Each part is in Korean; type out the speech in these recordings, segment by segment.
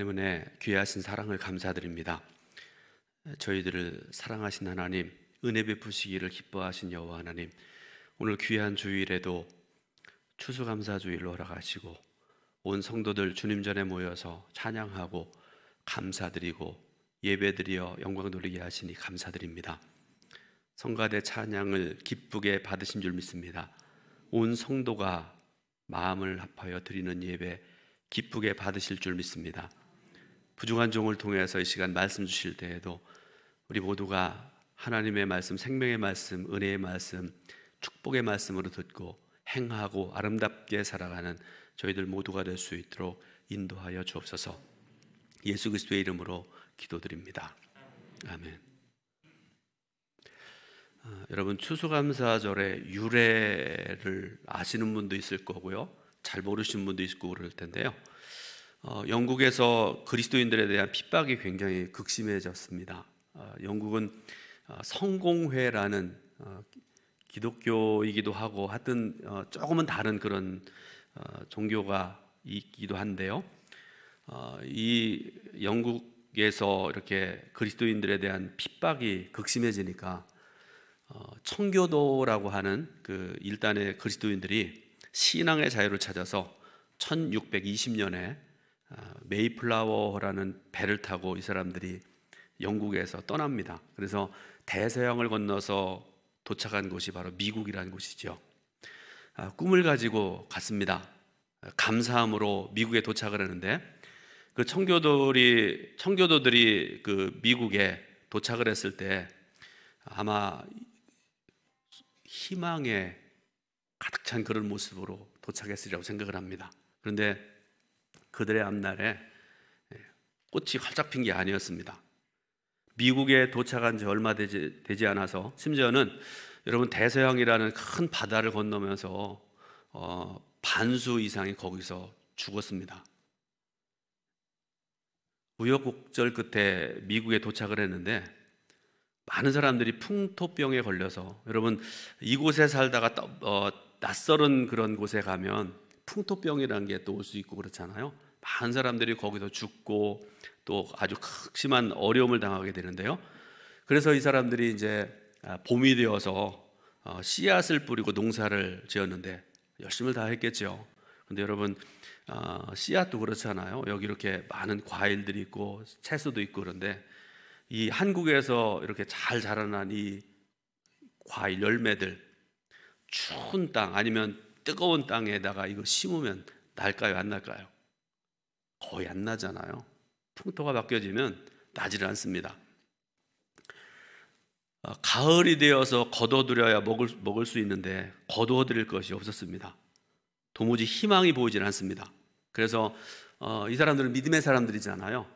때문에 귀하신 사랑을 감사드립니다. 저희들을 사랑하신 하나님, 은혜 베푸시기를 기뻐하신 여호와 하나님, 오늘 귀한 주일에도 추수감사주일로 허락하시고 온 성도들 주님 전에 모여서 찬양하고 감사드리고 예배드리어 영광 돌리게 하시니 감사드립니다. 성가대 찬양을 기쁘게 받으신 줄 믿습니다. 온 성도가 마음을 합하여 드리는 예배 기쁘게 받으실 줄 믿습니다. 부족한 종을 통해서 이 시간 말씀 주실 때에도 우리 모두가 하나님의 말씀, 생명의 말씀, 은혜의 말씀, 축복의 말씀으로 듣고 행하고 아름답게 살아가는 저희들 모두가 될 수 있도록 인도하여 주옵소서. 예수 그리스도의 이름으로 기도드립니다. 아멘. 여러분, 추수감사절의 유래를 아시는 분도 있을 거고요, 잘 모르시는 분도 있고 그럴 텐데요. 영국에서 그리스도인들에 대한 핍박이 굉장히 극심해졌습니다. 영국은 성공회라는 기독교이기도 하고 하여튼 조금은 다른 그런 종교가 있기도 한데요. 이 영국에서 이렇게 그리스도인들에 대한 핍박이 극심해지니까 청교도라고 하는 그 일단의 그리스도인들이 신앙의 자유를 찾아서 1620년에 메이플라워라는 배를 타고 이 사람들이 영국에서 떠납니다. 그래서 대서양을 건너서 도착한 곳이 바로 미국이라는 곳이죠. 꿈을 가지고 갔습니다. 감사함으로 미국에 도착을 하는데 그 청교도들이 그 미국에 도착을 했을 때 아마 희망에 가득 찬 그런 모습으로 도착했으리라고 생각을 합니다. 그런데 그들의 앞날에 꽃이 활짝 핀 게 아니었습니다. 미국에 도착한 지 얼마 되지 않아서 심지어는 여러분 대서양이라는 큰 바다를 건너면서 반수 이상이 거기서 죽었습니다. 우여곡절 끝에 미국에 도착을 했는데 많은 사람들이 풍토병에 걸려서, 여러분 이곳에 살다가 낯설은 그런 곳에 가면 풍토병이라는 게 또 올 수 있고 그렇잖아요. 많은 사람들이 거기서 죽고 또 아주 극심한 어려움을 당하게 되는데요. 그래서 이 사람들이 이제 봄이 되어서 씨앗을 뿌리고 농사를 지었는데 열심을 다 했겠죠. 근데 여러분 씨앗도 그렇잖아요. 여기 이렇게 많은 과일들이 있고 채소도 있고 그런데 이 한국에서 이렇게 잘 자라난 이 과일 열매들 추운 땅 아니면 뜨거운 땅에다가 이거 심으면 날까요, 안 날까요? 거의 안 나잖아요. 풍토가 바뀌어지면 나지를 않습니다. 가을이 되어서 거둬들여야 먹을 수 있는데 거두어드릴 것이 없었습니다. 도무지 희망이 보이질 않습니다. 그래서 이 사람들은 믿음의 사람들이잖아요.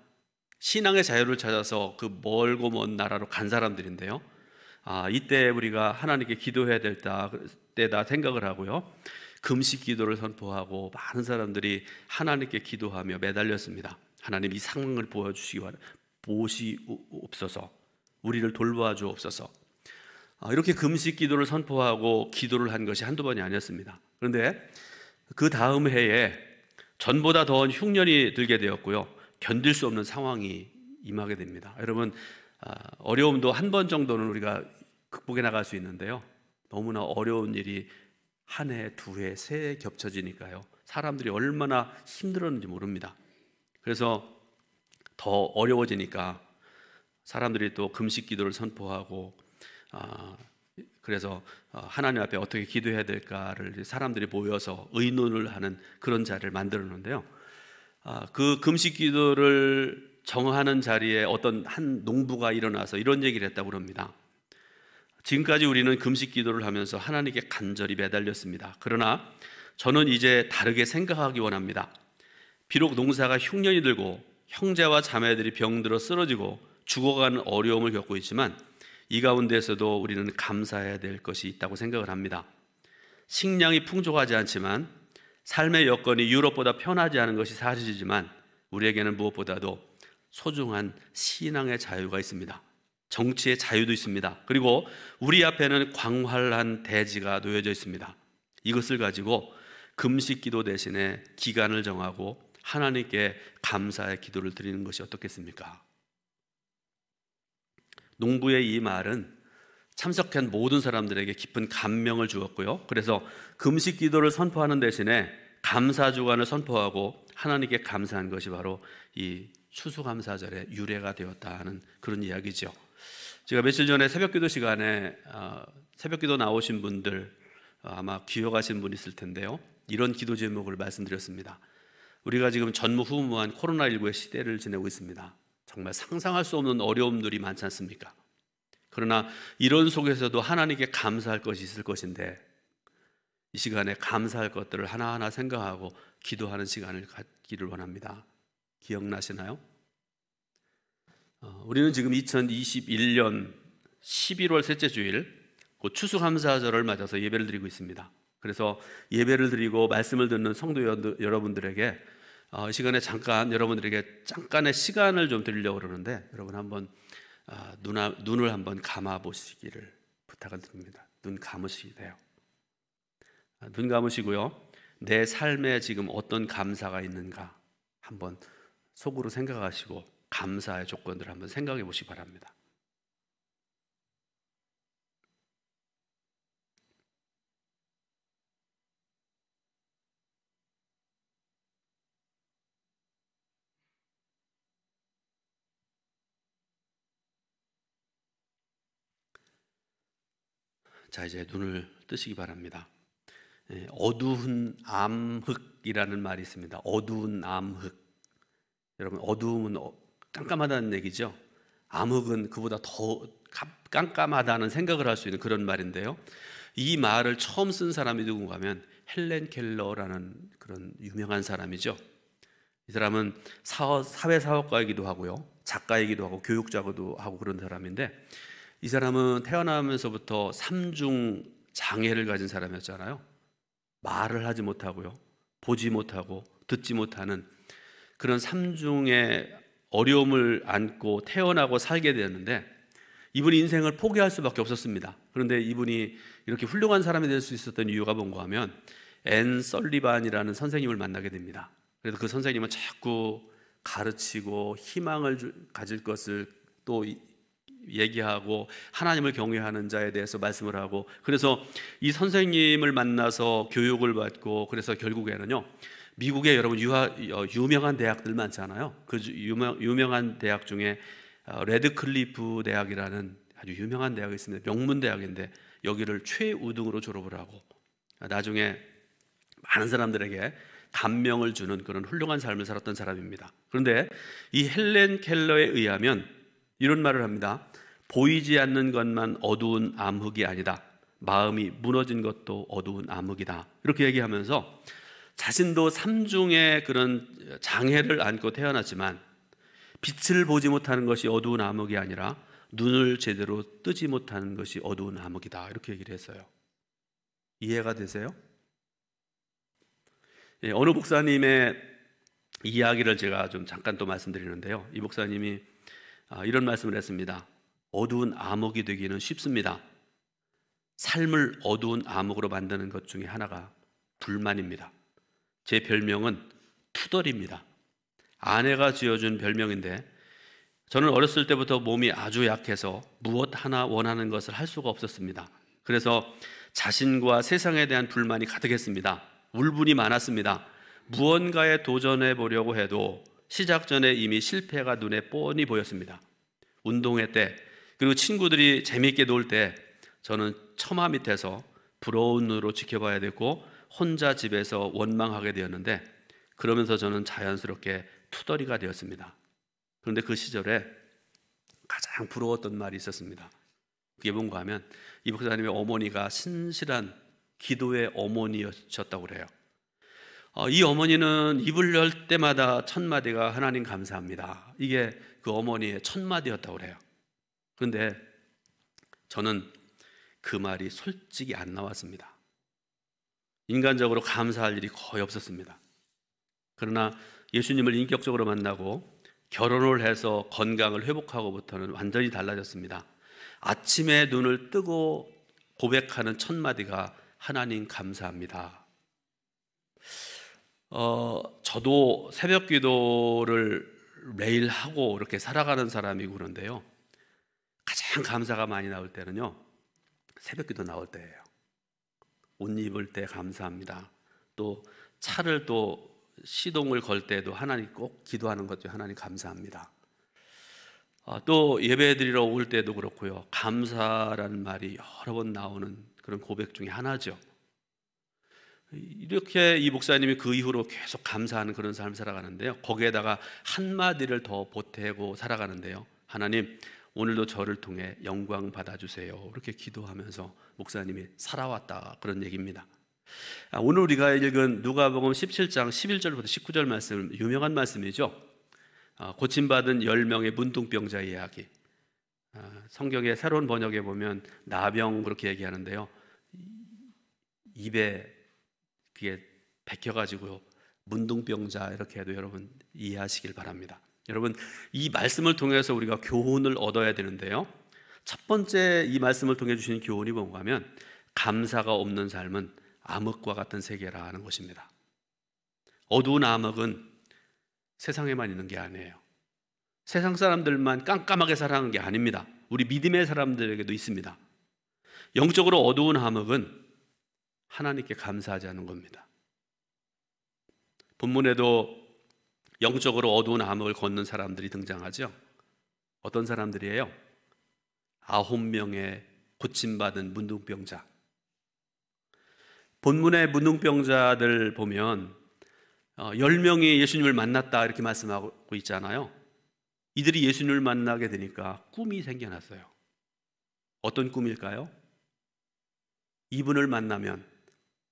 신앙의 자유를 찾아서 그 멀고 먼 나라로 간 사람들인데요. 이때 우리가 하나님께 기도해야 될 때다 생각을 하고요, 금식 기도를 선포하고 많은 사람들이 하나님께 기도하며 매달렸습니다. 하나님, 이 상황을 보시옵소서, 우리를 돌보아 주옵소서. 이렇게 금식 기도를 선포하고 기도를 한 것이 한두 번이 아니었습니다. 그런데 그 다음 해에 전보다 더한 흉년이 들게 되었고요, 견딜 수 없는 상황이 임하게 됩니다. 여러분, 어려움도 한 번 정도는 우리가 극복해 나갈 수 있는데요, 너무나 어려운 일이 한 해, 두 해, 세 해 겹쳐지니까요, 사람들이 얼마나 힘들었는지 모릅니다. 그래서 더 어려워지니까 사람들이 또 금식 기도를 선포하고 그래서 하나님 앞에 어떻게 기도해야 될까를 사람들이 모여서 의논을 하는 그런 자리를 만들었는데요, 그 금식 기도를 정하는 자리에 어떤 한 농부가 일어나서 이런 얘기를 했다고 합니다. 지금까지 우리는 금식 기도를 하면서 하나님께 간절히 매달렸습니다. 그러나 저는 이제 다르게 생각하기 원합니다. 비록 농사가 흉년이 들고 형제와 자매들이 병들어 쓰러지고 죽어가는 어려움을 겪고 있지만 이 가운데서도 우리는 감사해야 될 것이 있다고 생각을 합니다. 식량이 풍족하지 않지만 삶의 여건이 유럽보다 편하지 않은 것이 사실이지만 우리에게는 무엇보다도 소중한 신앙의 자유가 있습니다. 정치의 자유도 있습니다. 그리고 우리 앞에는 광활한 대지가 놓여져 있습니다. 이것을 가지고 금식 기도 대신에 기간을 정하고 하나님께 감사의 기도를 드리는 것이 어떻겠습니까? 농부의 이 말은 참석한 모든 사람들에게 깊은 감명을 주었고요. 그래서 금식 기도를 선포하는 대신에 감사 주간을 선포하고 하나님께 감사한 것이 바로 이 추수감사절의 유래가 되었다 하는 그런 이야기죠. 제가 며칠 전에 새벽기도 시간에 새벽기도 나오신 분들 아마 기억하신 분 있을 텐데요. 이런 기도 제목을 말씀드렸습니다. 우리가 지금 전무후무한 코로나19의 시대를 지내고 있습니다. 정말 상상할 수 없는 어려움들이 많지 않습니까? 그러나 이런 속에서도 하나님께 감사할 것이 있을 것인데 이 시간에 감사할 것들을 하나하나 생각하고 기도하는 시간을 갖기를 원합니다. 기억나시나요? 우리는 지금 2021년 11월 셋째 주일 곧 추수감사절을 맞아서 예배를 드리고 있습니다. 그래서 예배를 드리고 말씀을 듣는 성도 여러분들에게 이 시간에 여러분들에게 잠깐의 시간을 좀 드리려고 그러는데 여러분 한번 눈을 한번 감아 보시기를 부탁을 드립니다. 눈 감으시게요. 눈 감으시고요. 내 삶에 지금 어떤 감사가 있는가 한번 속으로 생각하시고 감사의 조건들을 한번 생각해 보시기 바랍니다. 자, 이제 눈을 뜨시기 바랍니다. 어두운 암흑이라는 말이 있습니다. 어두운 암흑. 여러분, 어두움은 깜깜하다는 얘기죠. 암흑은 그보다 더 깜깜하다는 생각을 할 수 있는 그런 말인데요. 이 말을 처음 쓴 사람이 누군가 하면 헬렌 켈러라는 그런 유명한 사람이죠. 이 사람은 사회사업가이기도 하고요, 작가이기도 하고 교육자기도 하고 그런 사람인데, 이 사람은 태어나면서부터 삼중 장애를 가진 사람이었잖아요. 말을 하지 못하고요, 보지 못하고 듣지 못하는 그런 삼중의 어려움을 안고 태어나고 살게 되었는데, 이분이 인생을 포기할 수밖에 없었습니다. 그런데 이분이 이렇게 훌륭한 사람이 될 수 있었던 이유가 뭔가 하면 앤 설리반이라는 선생님을 만나게 됩니다. 그래서 그 선생님은 자꾸 가르치고 희망을 가질 것을 또 얘기하고 하나님을 경외하는 자에 대해서 말씀을 하고, 그래서 이 선생님을 만나서 교육을 받고, 그래서 결국에는요, 미국에 여러분 유명한 대학들 많잖아요. 그 유명한 대학 중에 레드클리프 대학이라는 아주 유명한 대학이 있습니다. 명문 대학인데 여기를 최우등으로 졸업을 하고 나중에 많은 사람들에게 감명을 주는 그런 훌륭한 삶을 살았던 사람입니다. 그런데 이 헬렌 켈러에 의하면 이런 말을 합니다. 보이지 않는 것만 어두운 암흑이 아니다. 마음이 무너진 것도 어두운 암흑이다. 이렇게 얘기하면서 자신도 삼중의 그런 장애를 안고 태어났지만 빛을 보지 못하는 것이 어두운 암흑이 아니라 눈을 제대로 뜨지 못하는 것이 어두운 암흑이다. 이렇게 얘기를 했어요. 이해가 되세요? 어느 목사님의 이야기를 제가 좀 잠깐 또 말씀드리는데요. 이 목사님이 이런 말씀을 했습니다. 어두운 암흑이 되기는 쉽습니다. 삶을 어두운 암흑으로 만드는 것 중에 하나가 불만입니다. 제 별명은 투덜입니다. 아내가 지어준 별명인데 저는 어렸을 때부터 몸이 아주 약해서 무엇 하나 원하는 것을 할 수가 없었습니다. 그래서 자신과 세상에 대한 불만이 가득했습니다. 울분이 많았습니다. 무언가에 도전해 보려고 해도 시작 전에 이미 실패가 눈에 뻔히 보였습니다. 운동회 때, 그리고 친구들이 재미있게 놀 때 저는 처마 밑에서 부러운 눈으로 지켜봐야 됐고 혼자 집에서 원망하게 되었는데, 그러면서 저는 자연스럽게 투덜이가 되었습니다. 그런데 그 시절에 가장 부러웠던 말이 있었습니다. 그게 뭔가 하면 이 목사님의 어머니가 신실한 기도의 어머니였다고 그래요. 이 어머니는 입을 열 때마다 첫 마디가 하나님 감사합니다. 이게 그 어머니의 첫 마디였다고 그래요. 그런데 저는 그 말이 솔직히 안 나왔습니다. 인간적으로 감사할 일이 거의 없었습니다. 그러나 예수님을 인격적으로 만나고 결혼을 해서 건강을 회복하고부터는 완전히 달라졌습니다. 아침에 눈을 뜨고 고백하는 첫 마디가 하나님 감사합니다. 저도 새벽 기도를 매일 하고 이렇게 살아가는 사람이고 그런데요, 가장 감사가 많이 나올 때는요, 새벽 기도 나올 때예요. 옷 입을 때 감사합니다. 또 차를 또 시동을 걸 때도 하나님 꼭 기도하는 것도 하나님 감사합니다. 또 예배 드리러 올 때도 그렇고요, 감사라는 말이 여러 번 나오는 그런 고백 중에 하나죠. 이렇게 이 목사님이 그 이후로 계속 감사하는 그런 삶을 살아가는데요, 거기에다가 한마디를 더 보태고 살아가는데요, 하나님 오늘도 저를 통해 영광 받아주세요, 이렇게 기도하면서 목사님이 살아왔다, 그런 얘기입니다. 오늘 우리가 읽은 누가복음 17장 11절부터 19절 말씀, 유명한 말씀이죠. 고침받은 10명의 문둥병자 이야기. 성경의 새로운 번역에 보면 나병 그렇게 얘기하는데요, 입에 그게 박혀가지고요, 문둥병자 이렇게 해도 여러분 이해하시길 바랍니다. 여러분, 이 말씀을 통해서 우리가 교훈을 얻어야 되는데요, 첫 번째 이 말씀을 통해 주시는 교훈이 뭔가 하면, 감사가 없는 삶은 암흑과 같은 세계라는 것입니다. 어두운 암흑은 세상에만 있는 게 아니에요. 세상 사람들만 깜깜하게 살아가는 게 아닙니다. 우리 믿음의 사람들에게도 있습니다. 영적으로 어두운 암흑은 하나님께 감사하지 않는 겁니다. 본문에도 영적으로 어두운 암흑을 걷는 사람들이 등장하죠. 어떤 사람들이에요? 9명의 고침받은 문둥병자. 본문의 문둥병자들 보면 10명이 예수님을 만났다 이렇게 말씀하고 있잖아요. 이들이 예수님을 만나게 되니까 꿈이 생겨났어요. 어떤 꿈일까요? 이분을 만나면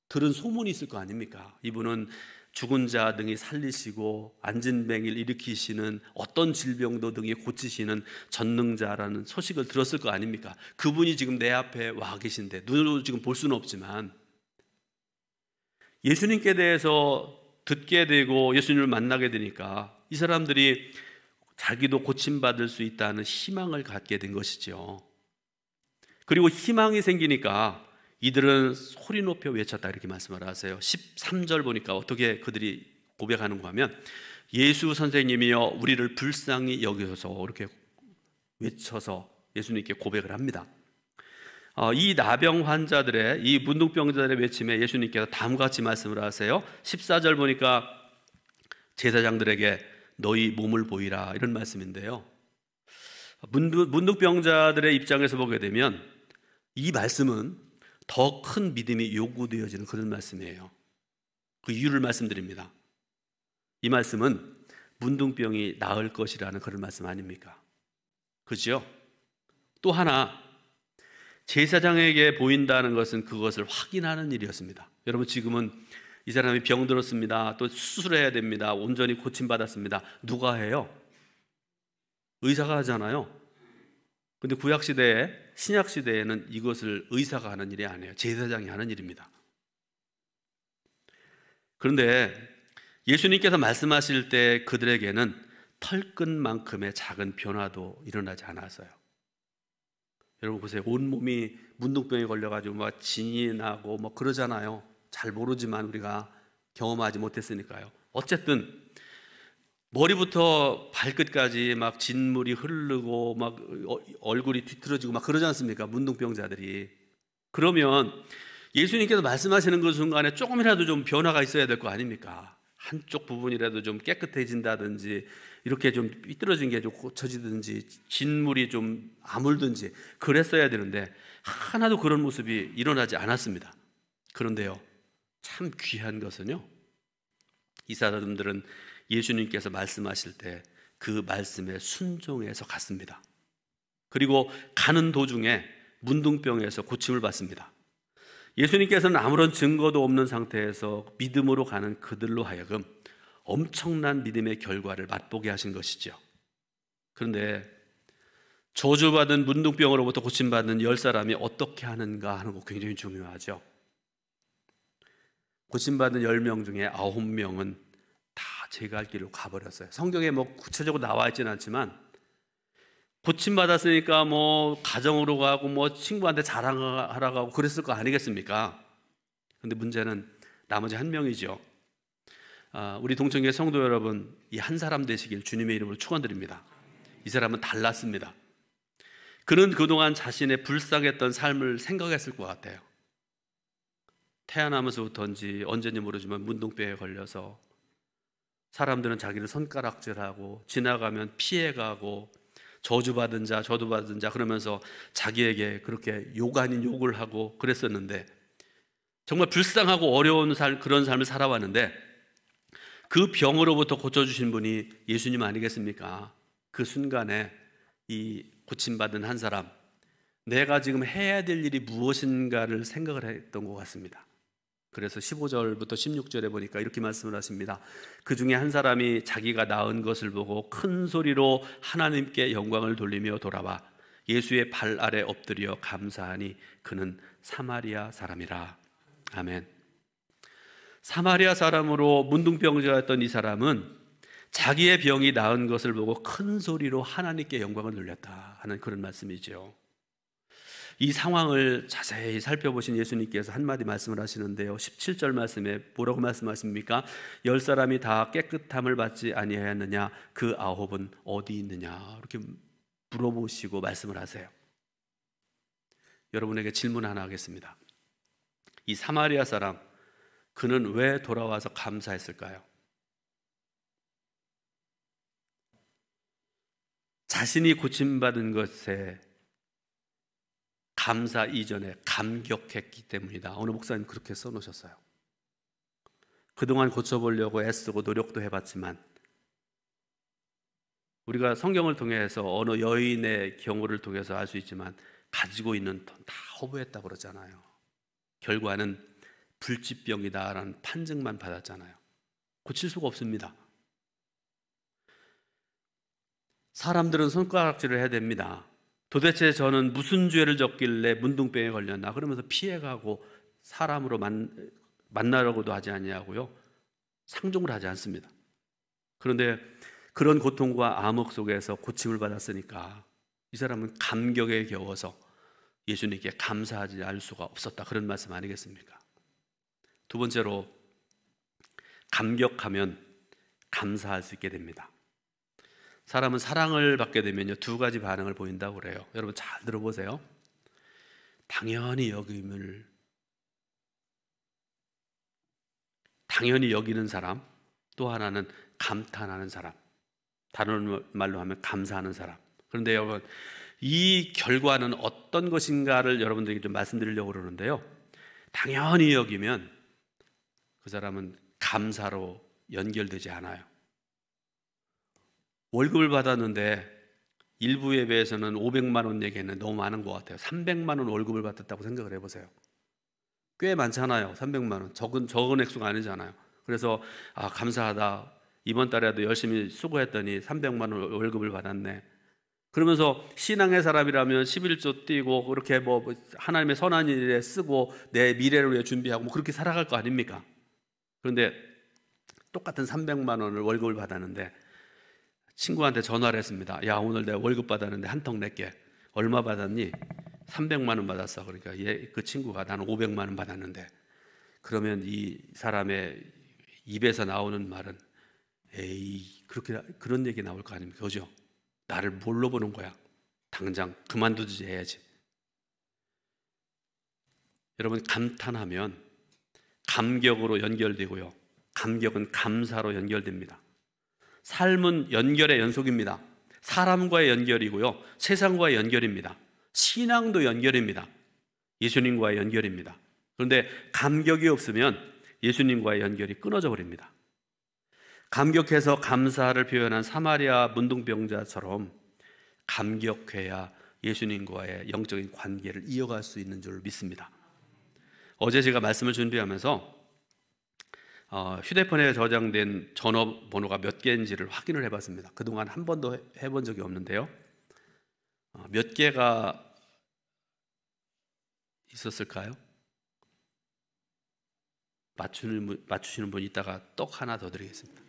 들은 소문이 있을 거 아닙니까? 이분은 죽은 자 등이 살리시고 앉은 뱅이를 일으키시는, 어떤 질병도 등이 고치시는 전능자라는 소식을 들었을 거 아닙니까? 그분이 지금 내 앞에 와 계신데 눈으로 지금 볼 수는 없지만 예수님께 대해서 듣게 되고 예수님을 만나게 되니까 이 사람들이 자기도 고침받을 수 있다는 희망을 갖게 된 것이죠. 그리고 희망이 생기니까 이들은 소리 높여 외쳤다 이렇게 말씀을 하세요. 13절 보니까 어떻게 그들이 고백하는가 하면, 예수 선생님이여 우리를 불쌍히 여기소서, 이렇게 외쳐서 예수님께 고백을 합니다. 이 나병 환자들의, 이 문둥병자들의 외침에 예수님께서 다음과 같이 말씀을 하세요. 14절 보니까 제사장들에게 너희 몸을 보이라, 이런 말씀인데요, 문둥병자들의 입장에서 보게 되면 이 말씀은 더 큰 믿음이 요구되어지는 그런 말씀이에요. 그 이유를 말씀드립니다. 이 말씀은 문둥병이 나을 것이라는 그런 말씀 아닙니까? 그죠? 또 하나, 제사장에게 보인다는 것은 그것을 확인하는 일이었습니다. 여러분, 지금은 이 사람이 병들었습니다, 또 수술해야 됩니다, 온전히 고침받았습니다, 누가 해요? 의사가 하잖아요. 근데 구약시대에, 신약시대에는 이것을 의사가 하는 일이 아니에요. 제사장이 하는 일입니다. 그런데 예수님께서 말씀하실 때 그들에게는 털끝만큼의 작은 변화도 일어나지 않았어요. 여러분 보세요. 온몸이 문둥병에 걸려가지고 막 진이 나고 뭐 그러잖아요. 잘 모르지만 우리가 경험하지 못했으니까요. 어쨌든 머리부터 발끝까지 막 진물이 흐르고 막 얼굴이 뒤틀어지고 막 그러지 않습니까? 문둥병자들이. 그러면 예수님께서 말씀하시는 그 순간에 조금이라도 좀 변화가 있어야 될 거 아닙니까? 한쪽 부분이라도 좀 깨끗해진다든지, 이렇게 좀 삐뚤어진 게 좀 고쳐지든지, 진물이 좀 아물든지 그랬어야 되는데 하나도 그런 모습이 일어나지 않았습니다. 그런데요, 참 귀한 것은요, 이 사람들은 예수님께서 말씀하실 때 그 말씀에 순종해서 갔습니다. 그리고 가는 도중에 문둥병에서 고침을 받습니다. 예수님께서는 아무런 증거도 없는 상태에서 믿음으로 가는 그들로 하여금 엄청난 믿음의 결과를 맛보게 하신 것이죠. 그런데 저주받은 문둥병으로부터 고침받는 10사람이 어떻게 하는가 하는 거 굉장히 중요하죠. 고침받은 10명 중에 9명은 다 제 갈 길로 가버렸어요. 성경에 뭐 구체적으로 나와 있지는 않지만 고침받았으니까 뭐 가정으로 가고 뭐 친구한테 자랑하러 가고 그랬을 거 아니겠습니까? 근데 문제는 나머지 한 명이죠. 우리 동청교회 성도 여러분, 이 한 사람 되시길 주님의 이름으로 축원드립니다. 이 사람은 달랐습니다. 그는 그동안 자신의 불쌍했던 삶을 생각했을 것 같아요. 태어나면서부터인지 언제인지 모르지만 문둥병에 걸려서 사람들은 자기를 손가락질하고 지나가면 피해가고 저주받은 자, 저주받은 자 그러면서 자기에게 그렇게 욕 아닌 욕을 하고 그랬었는데, 정말 불쌍하고 어려운 그런 삶을 살아왔는데, 그 병으로부터 고쳐주신 분이 예수님 아니겠습니까? 그 순간에 이 고침받은 한 사람, 내가 지금 해야 될 일이 무엇인가를 생각을 했던 것 같습니다. 그래서 15절부터 16절에 보니까 이렇게 말씀을 하십니다. 그 중에 한 사람이 자기가 낳은 것을 보고 큰 소리로 하나님께 영광을 돌리며 돌아와 예수의 발 아래 엎드려 감사하니 그는 사마리아 사람이라. 아멘. 사마리아 사람으로 문둥병자였던 이 사람은 자기의 병이 나은 것을 보고 큰 소리로 하나님께 영광을 돌렸다 하는 그런 말씀이죠. 이 상황을 자세히 살펴보신 예수님께서 한마디 말씀을 하시는데요, 17절 말씀에 뭐라고 말씀하십니까? 10사람이 다 깨끗함을 받지 아니하였느냐? 그 9은 어디 있느냐? 이렇게 물어보시고 말씀을 하세요. 여러분에게 질문 하나 하겠습니다. 이 사마리아 사람, 그는 왜 돌아와서 감사했을까요? 자신이 고침받은 것에 감사 이전에 감격했기 때문이다. 어느 목사님 그렇게 써놓으셨어요. 그동안 고쳐보려고 애쓰고 노력도 해봤지만, 우리가 성경을 통해서 어느 여인의 경우를 통해서 알 수 있지만 가지고 있는 돈 다 허부했다고 그러잖아요. 결과는 불치병이다라는 판정만 받았잖아요. 고칠 수가 없습니다. 사람들은 손가락질을 해야 됩니다. 도대체 저는 무슨 죄를 졌길래 문둥병에 걸렸나? 그러면서 피해가고 사람으로 만나려고도 하지 않냐고요? 상종을 하지 않습니다. 그런데 그런 고통과 암흑 속에서 고침을 받았으니까 이 사람은 감격에 겨워서 예수님께 감사하지 않을 수가 없었다, 그런 말씀 아니겠습니까? 두 번째로, 감격하면 감사할 수 있게 됩니다. 사람은 사랑을 받게 되면요, 두 가지 반응을 보인다고 그래요. 여러분 잘 들어보세요. 당연히 여기는 사람, 또 하나는 감탄하는 사람, 다른 말로 하면 감사하는 사람. 그런데 여러분, 이 결과는 어떤 것인가를 여러분들에게 좀 말씀드리려고 그러는데요, 당연히 여기면 그 사람은 감사로 연결되지 않아요. 월급을 받았는데 일부 예배에서는 500만 원 얘기했는데 너무 많은 것 같아요. 300만 원 월급을 받았다고 생각을 해보세요. 꽤 많잖아요. 300만 원. 적은 액수가 아니잖아요. 그래서 감사하다. 이번 달에도 열심히 수고했더니 300만 원 월급을 받았네. 그러면서 신앙의 사람이라면 11조 띄고 그렇게 하나님의 선한 일에 쓰고 내 미래를 위해 준비하고 그렇게 살아갈 거 아닙니까? 그런데 똑같은 300만 원을 월급을 받았는데 친구한테 전화를 했습니다. 야, 오늘 내가 월급 받았는데 한 턱 낼게. 얼마 받았니? 300만 원 받았어. 그러니까 그 친구가 나는 500만 원 받았는데, 그러면 이 사람의 입에서 나오는 말은 에이, 그런 얘기 나올 거 아닙니까? 그죠? 나를 뭘로 보는 거야? 당장 그만두지 해야지. 여러분, 감탄하면 감격으로 연결되고요, 감격은 감사로 연결됩니다. 삶은 연결의 연속입니다. 사람과의 연결이고요, 세상과의 연결입니다. 신앙도 연결입니다. 예수님과의 연결입니다. 그런데 감격이 없으면 예수님과의 연결이 끊어져 버립니다. 감격해서 감사를 표현한 사마리아 문둥병자처럼 감격해야 예수님과의 영적인 관계를 이어갈 수 있는 줄 믿습니다. 어제 제가 말씀을 준비하면서 휴대폰에 저장된 전화번호가 몇 개인지를 확인을 해봤습니다. 그동안 한 번도 해본 적이 없는데요, 몇 개가 있었을까요? 맞추시는 분 있다가 떡 하나 더 드리겠습니다.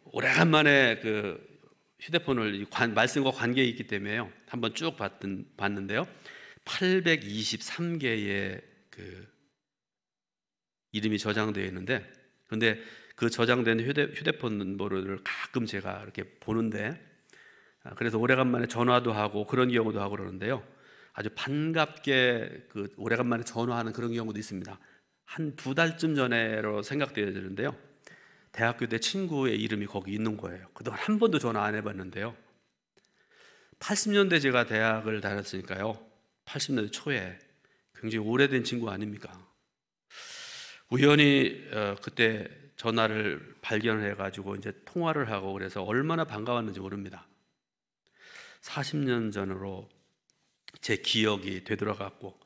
오래간만에 그 휴대폰을 말씀과 관계에 있기 때문에요, 한번 쭉 봤는데요, 823개의 그 이름이 저장되어 있는데 근데 그 저장된 휴대폰 번호를 가끔 제가 이렇게 보는데, 그래서 오래간만에 전화도 하고 그런 경우도 하고 그러는데요. 아주 반갑게 그 오래간만에 전화하는 그런 경우도 있습니다. 한 2달쯤 전에로 생각되어야 되는데요. 대학교 때 친구의 이름이 거기 있는 거예요. 그동안 한 번도 전화 안 해봤는데요. 80년대 제가 대학을 다녔으니까요. 80년대 초에 굉장히 오래된 친구 아닙니까? 우연히 그때 전화를 발견해가지고 이제 통화를 하고 그래서 얼마나 반가웠는지 모릅니다. 40년 전으로 제 기억이 되돌아갔고,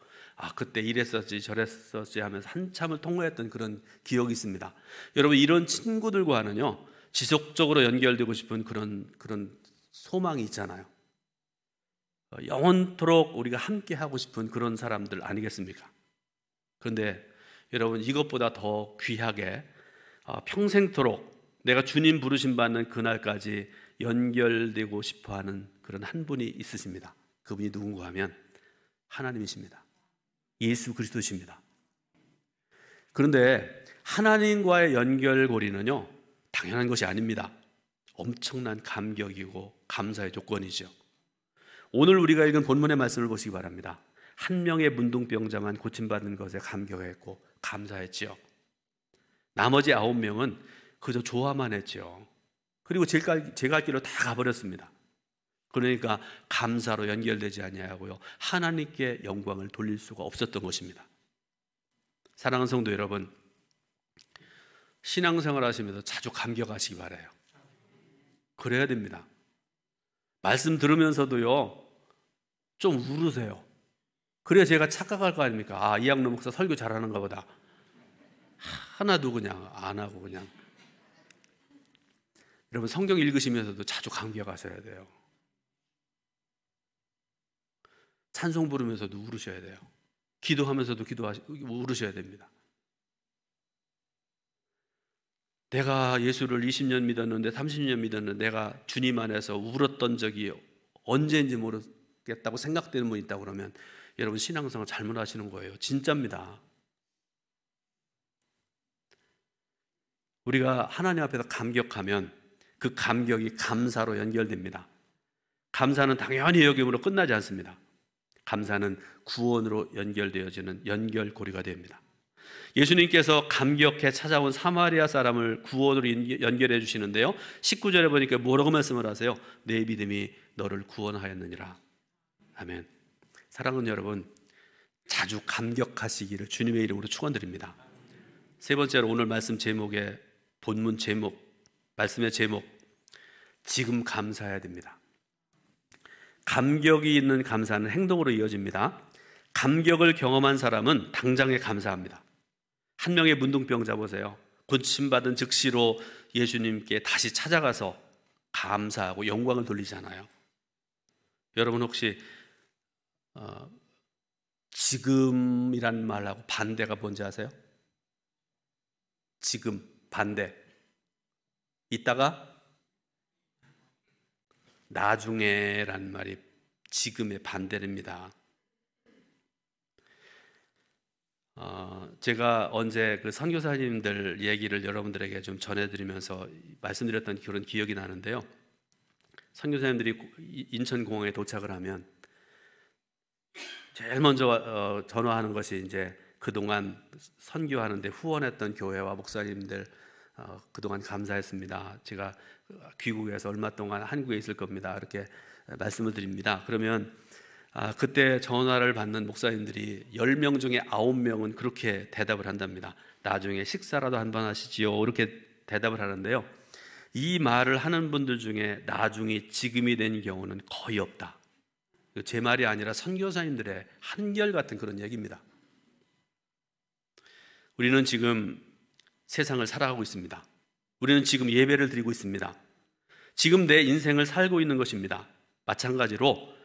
그때 이랬었지 저랬었지 하면서 한참을 통화했던 그런 기억이 있습니다. 여러분, 이런 친구들과는요 지속적으로 연결되고 싶은 그런 소망이 있잖아요. 영원토록 우리가 함께 하고 싶은 그런 사람들 아니겠습니까? 그런데 여러분, 이것보다 더 귀하게 평생토록 내가 주님 부르심 받는 그날까지 연결되고 싶어하는 그런 한 분이 있으십니다. 그분이 누군가 하면 하나님이십니다. 예수 그리스도십니다. 그런데 하나님과의 연결고리는요 당연한 것이 아닙니다. 엄청난 감격이고 감사의 조건이죠. 오늘 우리가 읽은 본문의 말씀을 보시기 바랍니다. 한 명의 문둥병자만 고침받는 것에 감격했고 감사했지요. 나머지 9명은 그저 좋아만 했죠. 그리고 제 갈 길로 다 가버렸습니다. 그러니까 감사로 연결되지 아니하고요 하나님께 영광을 돌릴 수가 없었던 것입니다. 사랑하는 성도 여러분, 신앙생활 하시면서 자주 감격하시기 바라요. 그래야 됩니다. 말씀 들으면서도요 좀 울으세요. 그래야 제가 착각할 거 아닙니까? 이학노 목사 설교 잘하는가 보다. 하나도 그냥 안 하고 그냥. 여러분, 성경 읽으시면서도 자주 감격하셔야 돼요. 찬송 부르면서도 울으셔야 돼요. 기도하면서도 울으셔야 됩니다. 내가 예수를 20년 믿었는데 30년 믿었는데 내가 주님 안에서 울었던 적이 언제인지 모르겠다고 생각되는 분이 있다고 그러면 여러분, 신앙생활 잘못하시는 거예요. 진짜입니다. 우리가 하나님 앞에서 감격하면 그 감격이 감사로 연결됩니다. 감사는 당연히 여김으로 끝나지 않습니다. 감사는 구원으로 연결되어지는 연결고리가 됩니다. 예수님께서 감격해 찾아온 사마리아 사람을 구원으로 연결해 주시는데요 19절에 보니까 뭐라고 말씀을 하세요? 내 믿음이 너를 구원하였느니라. 아멘. 사랑하는 여러분, 자주 감격하시기를 주님의 이름으로 축원드립니다. 세 번째로 오늘 말씀 제목의 본문 제목, 말씀의 제목, 지금 감사해야 됩니다. 감격이 있는 감사는 행동으로 이어집니다. 감격을 경험한 사람은 당장에 감사합니다. 한 명의 문둥병자 보세요. 고침받은 즉시로 예수님께 다시 찾아가서 감사하고 영광을 돌리잖아요. 여러분, 혹시 지금이란 말하고 반대가 뭔지 아세요? 지금, 반대. 이따가 나중에란 말이 지금의 반대입니다. 제가 언제 그 선교사님들 얘기를 여러분들에게 좀 전해드리면서 말씀드렸던 그런 기억이 나는데요. 선교사님들이 인천공항에 도착을 하면 제일 먼저 전화하는 것이 이제 그동안 선교하는데 후원했던 교회와 목사님들 그동안 감사했습니다. 제가 귀국해서 얼마 동안 한국에 있을 겁니다. 이렇게 말씀을 드립니다. 그러면 그때 전화를 받는 목사님들이 10명 중에 9명은 그렇게 대답을 한답니다. 나중에 식사라도 한번 하시지요. 이렇게 대답을 하는데요. 이 말을 하는 분들 중에 나중이 지금이 된 경우는 거의 없다. 제 말이 아니라 선교사님들의 한결같은 그런 얘기입니다. 우리는 지금 세상을 살아가고 있습니다. 우리는 지금 예배를 드리고 있습니다. 지금 내 인생을 살고 있는 것입니다. 마찬가지로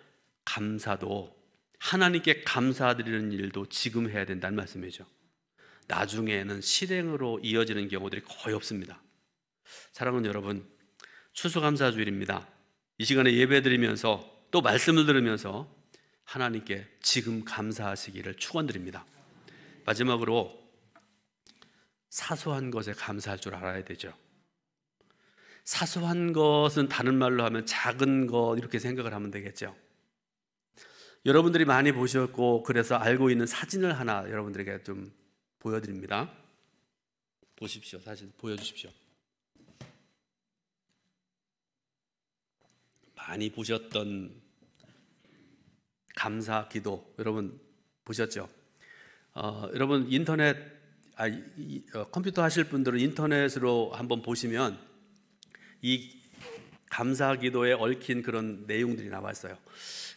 감사도, 하나님께 감사드리는 일도 지금 해야 된다는 말씀이죠. 나중에는 실행으로 이어지는 경우들이 거의 없습니다. 사랑하는 여러분, 추수감사주일입니다. 이 시간에 예배 드리면서 또 말씀을 들으면서 하나님께 지금 감사하시기를 축원드립니다. 마지막으로 사소한 것에 감사할 줄 알아야 되죠. 사소한 것은 다른 말로 하면 작은 것 이렇게 생각을 하면 되겠죠. 여러분들이 많이 보셨고 그래서 알고 있는 사진을 하나 여러분들에게 좀 보여드립니다. 보십시오. 사진 보여주십시오. 많이 보셨던 감사 기도 여러분 보셨죠? 여러분 인터넷 컴퓨터 하실 분들은 인터넷으로 한번 보시면 이 감사 기도에 얽힌 그런 내용들이 나와 있어요.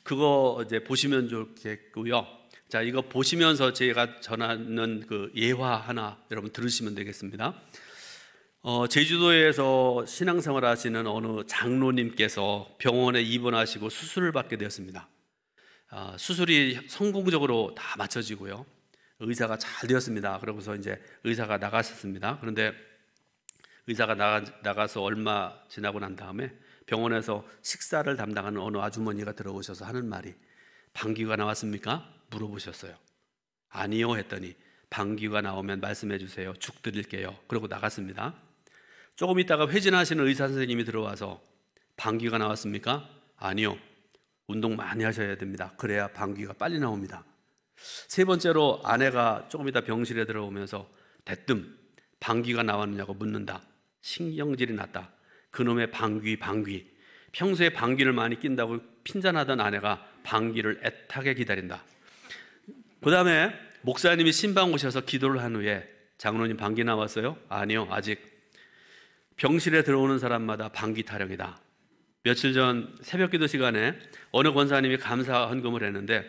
그거 이제 보시면 좋겠고요. 자, 이거 보시면서 제가 전하는 그 예화 하나 여러분 들으시면 되겠습니다. 제주도에서 신앙생활 하시는 어느 장로님께서 병원에 입원하시고 수술을 받게 되었습니다. 수술이 성공적으로 다 마쳐지고요. 의사가 잘 되었습니다. 그러고서 이제 의사가 나갔었습니다. 그런데 의사가 나가서 얼마 지나고 난 다음에 병원에서 식사를 담당하는 어느 아주머니가 들어오셔서 하는 말이 방귀가 나왔습니까? 물어보셨어요. 아니요 했더니 방귀가 나오면 말씀해 주세요. 죽 드릴게요. 그러고 나갔습니다. 조금 있다가 회진하시는 의사 선생님이 들어와서 방귀가 나왔습니까? 아니요. 운동 많이 하셔야 됩니다. 그래야 방귀가 빨리 나옵니다. 세 번째로 아내가 조금 있다 병실에 들어오면서 대뜸 방귀가 나왔느냐고 묻는다. 신경질이 났다. 그놈의 방귀. 평소에 방귀를 많이 낀다고 핀잔하던 아내가 방귀를 애타게 기다린다. 그 다음에 목사님이 신방 오셔서 기도를 한 후에 장로님 방귀 나왔어요? 아니요, 아직. 병실에 들어오는 사람마다 방귀 타령이다. 며칠 전 새벽 기도 시간에 어느 권사님이 감사 헌금을 했는데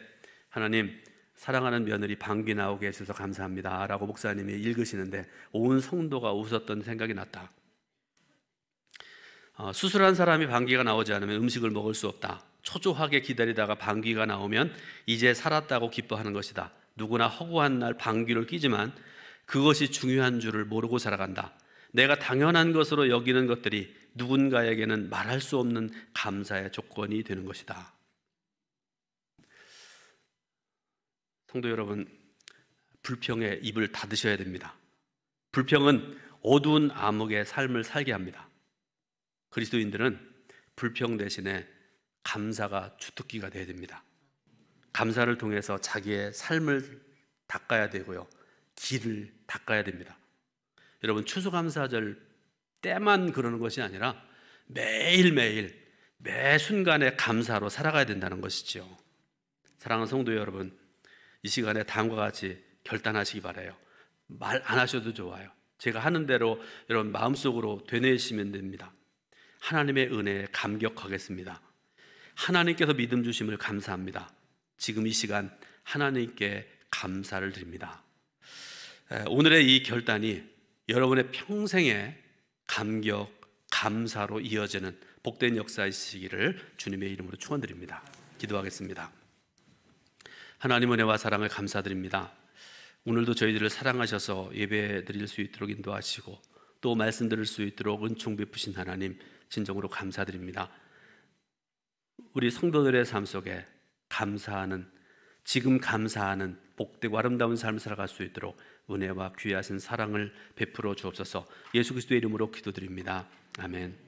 하나님 사랑하는 며느리 방귀 나오게 해주셔서 감사합니다 라고 목사님이 읽으시는데 온 성도가 웃었던 생각이 났다. 수술한 사람이 방귀가 나오지 않으면 음식을 먹을 수 없다. 초조하게 기다리다가 방귀가 나오면 이제 살았다고 기뻐하는 것이다. 누구나 허구한 날 방귀를 뀌지만 그것이 중요한 줄을 모르고 살아간다. 내가 당연한 것으로 여기는 것들이 누군가에게는 말할 수 없는 감사의 조건이 되는 것이다. 성도 여러분, 불평에 입을 닫으셔야 됩니다. 불평은 어두운 암흑의 삶을 살게 합니다. 그리스도인들은 불평 대신에 감사가 주특기가 되어야 됩니다. 감사를 통해서 자기의 삶을 닦아야 되고요. 길을 닦아야 됩니다. 여러분 추수감사절 때만 그러는 것이 아니라 매일매일 매 순간에 감사로 살아가야 된다는 것이죠. 사랑하는 성도 여러분, 이 시간에 다음과 같이 결단하시기 바라요. 말 안 하셔도 좋아요. 제가 하는 대로 여러분 마음속으로 되뇌시면 됩니다. 하나님의 은혜에 감격하겠습니다. 하나님께서 믿음 주심을 감사합니다. 지금 이 시간 하나님께 감사를 드립니다. 오늘의 이 결단이 여러분의 평생의 감격, 감사로 이어지는 복된 역사이시기를 주님의 이름으로 축원드립니다. 기도하겠습니다. 하나님 은혜와 사랑을 감사드립니다. 오늘도 저희들을 사랑하셔서 예배 드릴 수 있도록 인도하시고 또 말씀 들을 수 있도록 은총 베푸신 하나님 진정으로 감사드립니다. 우리 성도들의 삶 속에 감사하는, 지금 감사하는 복되고 아름다운 삶을 살아갈 수 있도록 은혜와 귀하신 사랑을 베풀어 주옵소서. 예수 그리스도의 이름으로 기도드립니다. 아멘.